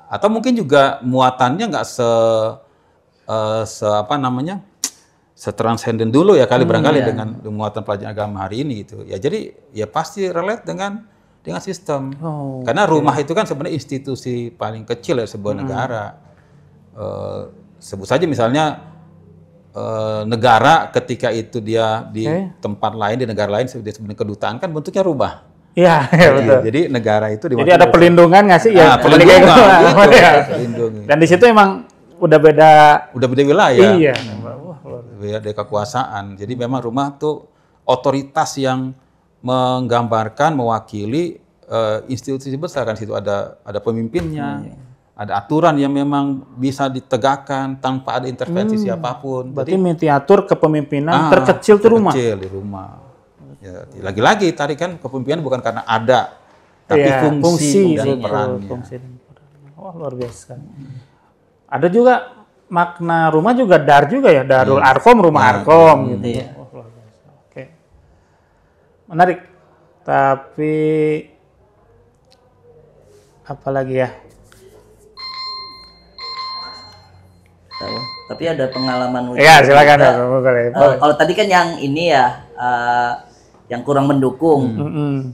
Atau mungkin juga muatannya nggak setransenden dulu ya kali barangkali dengan muatan pelajaran agama hari ini gitu. Ya jadi ya pasti relate dengan sistem. Karena rumah itu kan sebenarnya institusi paling kecil ya sebuah negara. Sebut saja misalnya negara ketika itu dia di tempat lain, di negara lain sebenarnya kedutaan kan bentuknya rumah. Iya, betul. Jadi negara itu jadi ada perlindungan nggak sih? Ya, perlindungan. Dan di situ emang udah beda wilayah. Iya. Beda kekuasaan. Jadi memang rumah tuh otoritas yang menggambarkan, mewakili institusi besar kan. Situ ada pemimpinnya, ada aturan yang memang bisa ditegakkan tanpa ada intervensi siapapun. Berarti miniatur kepemimpinan terkecil tuh rumah. Terkecil di rumah. Ya, lagi-lagi tadi kan kepemimpinan bukan karena ada, tapi fungsi dan perannya. Wah, luar biasa. Ada juga makna rumah juga dar juga ya, Darul Arkom, rumah Arkom gitu. Iya. Oh, luar biasa. Oke. Menarik. Tapi apalagi ya? Tahu. Tapi ada pengalaman lucu. Ya, silakan. Kalau tadi kan yang ini ya, yang kurang mendukung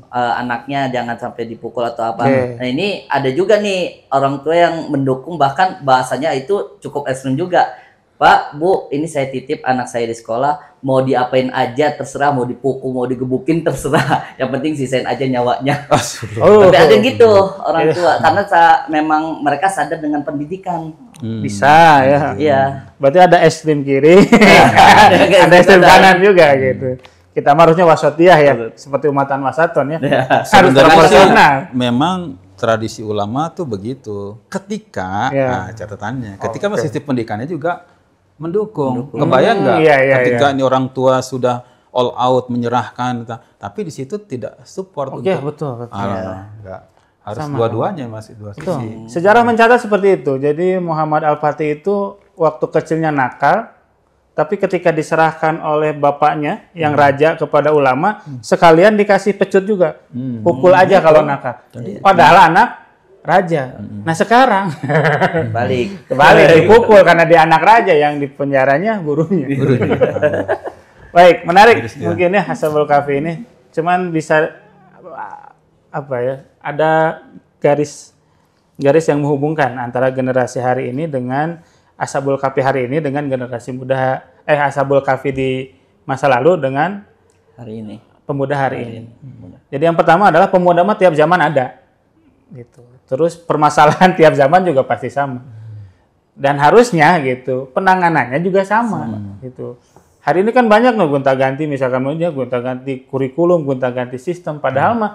anaknya jangan sampai dipukul atau apa. Nah ini ada juga nih orang tua yang mendukung, bahkan bahasanya itu cukup ekstrem juga. Pak, Bu, ini saya titip anak saya di sekolah, mau diapain aja terserah, mau dipukul, mau digebukin terserah. Yang penting sisain aja nyawanya. Tapi ada gitu orang tua, karena memang mereka sadar dengan pendidikan. Bisa ya. Iya. Berarti ada ekstrem kiri, ada ekstrem kanan juga gitu. Kita harusnya wasatiyah ya, seperti umatan wasaton ya. Harus proporsional. Memang tradisi ulama tuh begitu. Ketika, catatannya, ketika sistem pendidikannya juga mendukung. Kebayang nggak? Ketika ini orang tua sudah all out menyerahkan, tapi di situ tidak support untuk. Betul. Enggak. Harus dua-duanya, masih dua sisi. Sejarah mencatat seperti itu. Jadi Muhammad Al-Fatih itu waktu kecilnya nakal, tapi ketika diserahkan oleh bapaknya yang raja kepada ulama, sekalian dikasih pecut juga. Pukul aja kalau nakal. Padahal anak raja. Nah sekarang kebalik dipukul karena dia anak raja, yang di penjaranya gurunya. Baik, menarik mungkin ya Ashabul Kahfi ini. Cuman bisa apa ya? Ada garis yang menghubungkan antara generasi hari ini dengan Ashabul Kahfi hari ini dengan generasi muda, Ashabul Kahfi di masa lalu dengan hari ini, pemuda hari ini. Jadi yang pertama adalah pemuda mah tiap zaman ada, gitu. Terus permasalahan tiap zaman juga pasti sama. Dan harusnya gitu, penanganannya juga sama. Gitu. Hari ini kan banyak gonta-ganti, misalkan gonta-ganti kurikulum, gonta-ganti sistem, padahal mah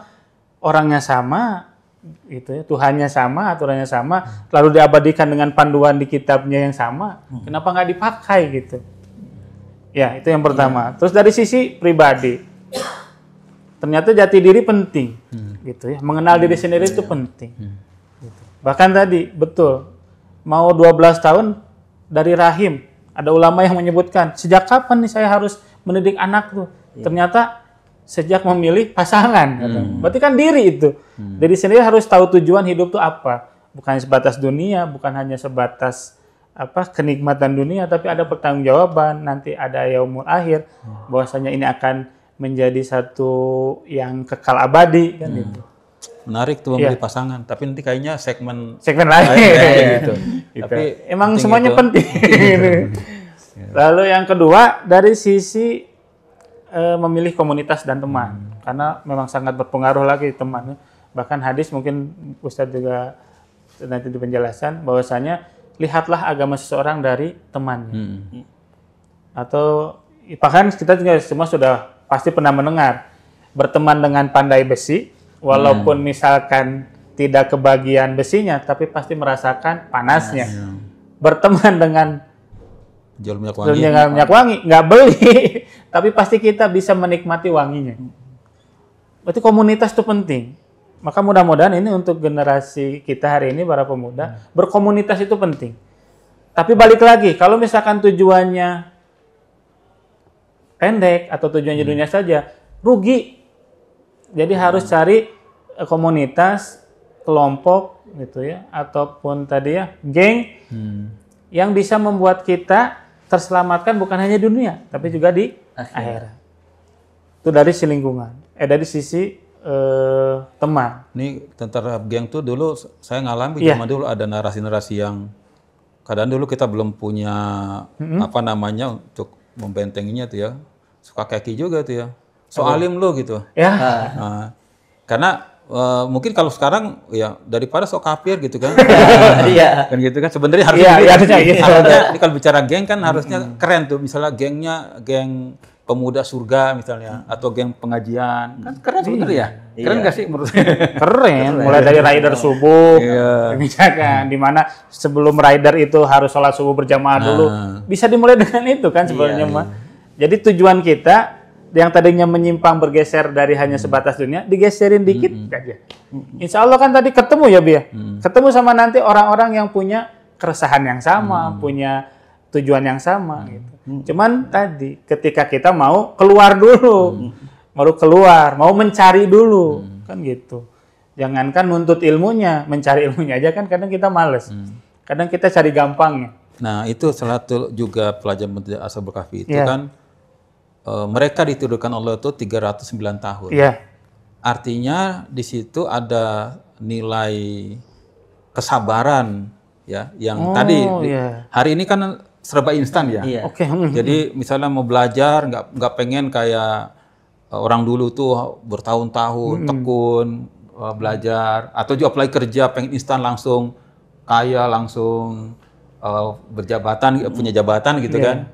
orangnya sama. Gitu ya, Tuhannya sama, aturannya sama, lalu diabadikan dengan panduan di kitabnya yang sama, kenapa nggak dipakai gitu? Ya, itu yang pertama. Terus dari sisi pribadi, ternyata jati diri penting, gitu ya, mengenal diri sendiri itu penting. Gitu. Bahkan tadi betul, mau 12 tahun dari rahim, ada ulama yang menyebutkan sejak kapan nih saya harus mendidik anak tuh? Ternyata sejak memilih pasangan. Berarti kan diri itu. Diri sendiri harus tahu tujuan hidup itu apa. Bukan sebatas dunia, bukan hanya sebatas kenikmatan dunia, tapi ada pertanggungjawaban, nanti ada yaumul akhir, bahwasanya ini akan menjadi satu yang kekal abadi kan gitu. Menarik tuh memilih pasangan, tapi nanti kayaknya segmen lain gitu. Tapi emang semuanya penting. Lalu yang kedua dari sisi memilih komunitas dan teman, karena memang sangat berpengaruh lagi teman. Bahkan hadis mungkin Ustadz juga nanti di penjelasan bahwasanya lihatlah agama seseorang dari temannya. Atau bahkan kita juga semua sudah pasti pernah mendengar berteman dengan pandai besi, walaupun misalkan tidak kebagian besinya, tapi pasti merasakan panasnya. Berteman dengan jual minyak wangi, nggak beli, tapi pasti kita bisa menikmati wanginya. Berarti komunitas itu penting. Maka mudah-mudahan ini untuk generasi kita hari ini, para pemuda, berkomunitas itu penting. Tapi balik lagi, kalau misalkan tujuannya pendek atau tujuannya dunia saja, rugi. Jadi harus cari komunitas, kelompok gitu ya, ataupun tadi ya, geng yang bisa membuat kita terselamatkan bukan hanya dunia, tapi juga di akhirat. Itu dari sisi lingkungan, dari sisi teman. Ini tentara geng tuh dulu saya ngalami zaman dulu ada narasi-narasi yang kadang dulu kita belum punya untuk membentenginya tuh ya, suka kaki juga tuh ya, soalim lo gitu. Karena mungkin kalau sekarang ya daripada sok kafir gitu kan. Iya. Kan gitu kan sebenarnya harusnya harusnya ini kalau bicara geng kan harusnya keren tuh, misalnya gengnya geng pemuda surga misalnya atau geng pengajian. Kan keren sebenarnya ya. Keren nggak sih menurut saya? Keren. Mulai dari rider subuh, misalkan di mana sebelum rider itu harus sholat subuh berjamaah dulu. Bisa dimulai dengan itu kan sebenarnya mah. Jadi tujuan kita yang tadinya menyimpang bergeser dari hanya sebatas dunia, digeserin dikit aja. Insya Allah kan tadi ketemu ya Bi ya? Ketemu sama nanti orang-orang yang punya keresahan yang sama, punya tujuan yang sama gitu. Cuman tadi ketika kita mau keluar dulu, mau mencari dulu, kan gitu. Jangankan nuntut ilmunya, mencari ilmunya aja kan kadang kita males. Kadang kita cari gampangnya. Nah, itu salah satu juga pelajaran Ashabul Kahfi itu kan mereka dituduhkan Allah itu 309 tahun. Artinya di situ ada nilai kesabaran ya yang tadi hari ini kan serba instan ya. Jadi misalnya mau belajar nggak pengen kayak orang dulu tuh bertahun-tahun tekun belajar atau juga apalagi kerja pengen instan langsung kaya langsung berjabatan punya jabatan gitu kan.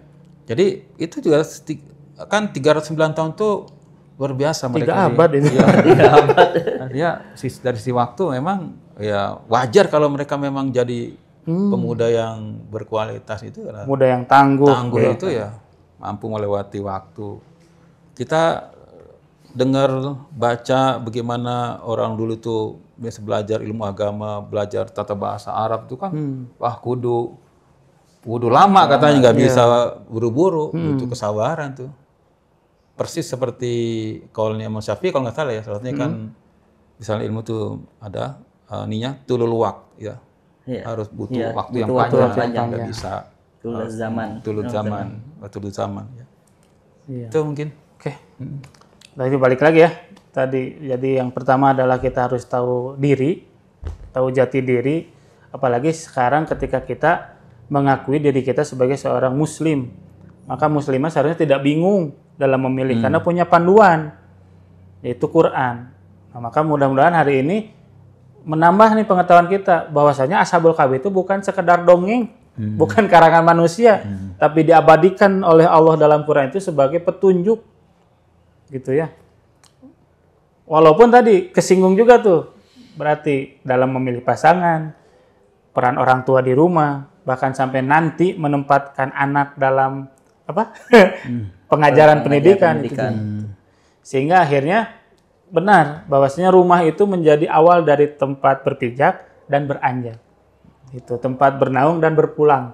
Jadi itu juga kan 309 tahun tuh luar biasa mereka. 3 abad itu. Ya, dari si waktu memang ya wajar kalau mereka memang jadi pemuda yang berkualitas itu. Pemuda yang tangguh. Tangguh itu ya mampu melewati waktu. Kita dengar baca bagaimana orang dulu tuh biasa belajar ilmu agama, belajar tata bahasa Arab itu kan wah kudu lama katanya nggak bisa buru-buru, butuh kesabaran tuh. Persis seperti kaulnya Imam Syafi'i kalau nggak salah ya, salatnya kan misalnya ilmu tuh ada ninya tulul waqt ya. Harus butuh waktu yang panjang, nggak bisa tulul zaman ya. Itu mungkin. Oke. Tadi balik lagi ya. Jadi yang pertama adalah kita harus tahu diri, tahu jati diri, apalagi sekarang ketika kita mengakui diri kita sebagai seorang muslim. Maka muslimah seharusnya tidak bingung dalam memilih karena punya panduan yaitu Quran. Nah, maka mudah-mudahan hari ini menambah nih pengetahuan kita bahwasanya Ashabul Kahfi itu bukan sekedar dongeng, bukan karangan manusia, tapi diabadikan oleh Allah dalam Quran itu sebagai petunjuk. Gitu ya. Walaupun tadi kesinggung juga tuh, berarti dalam memilih pasangan, peran orang tua di rumah, bahkan sampai nanti menempatkan anak dalam pengajaran pendidikan. Gitu. Sehingga akhirnya benar bahwasanya rumah itu menjadi awal dari tempat berpijak dan beranjak. Itu tempat bernaung dan berpulang.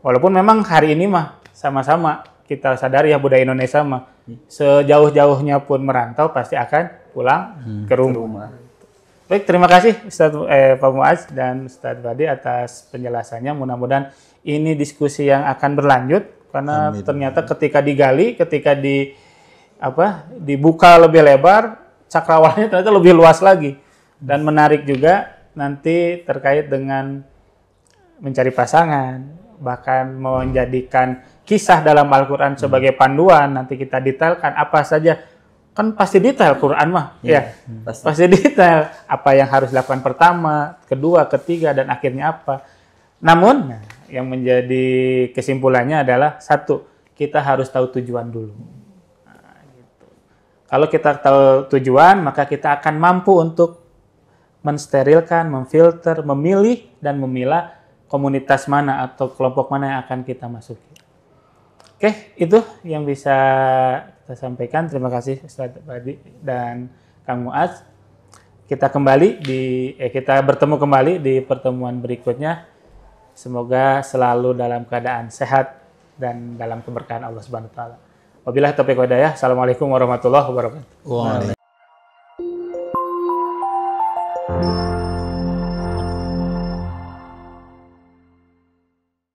Walaupun memang hari ini mah sama-sama kita sadari ya budaya Indonesia mah sejauh-jauhnya pun merantau pasti akan pulang ke rumah. Baik, terima kasih Pak Muaz dan Ustadz Badi atas penjelasannya. Mudah-mudahan ini diskusi yang akan berlanjut karena ternyata ketika digali, ketika dibuka lebih lebar, cakrawalanya ternyata lebih luas lagi dan menarik juga nanti terkait dengan mencari pasangan, bahkan menjadikan kisah dalam Al-Quran sebagai panduan. Nanti kita detailkan apa saja, kan pasti detail Quran mah, pasti detail apa yang harus dilakukan pertama, kedua, ketiga, dan akhirnya apa. Namun yang menjadi kesimpulannya adalah satu, kita harus tahu tujuan dulu. Nah, gitu. Kalau kita tahu tujuan, maka kita akan mampu untuk mensterilkan, memfilter, memilih, dan memilah komunitas mana atau kelompok mana yang akan kita masuki. Oke, itu yang bisa kita sampaikan. Terima kasih Ustadz Badi dan Kang Muaz. Kita bertemu kembali di pertemuan berikutnya. Semoga selalu dalam keadaan sehat dan dalam keberkahan Allah Subhanahu wa taala. Wabillahi taufiq wal hidayah. Assalamualaikum warahmatullahi wabarakatuh.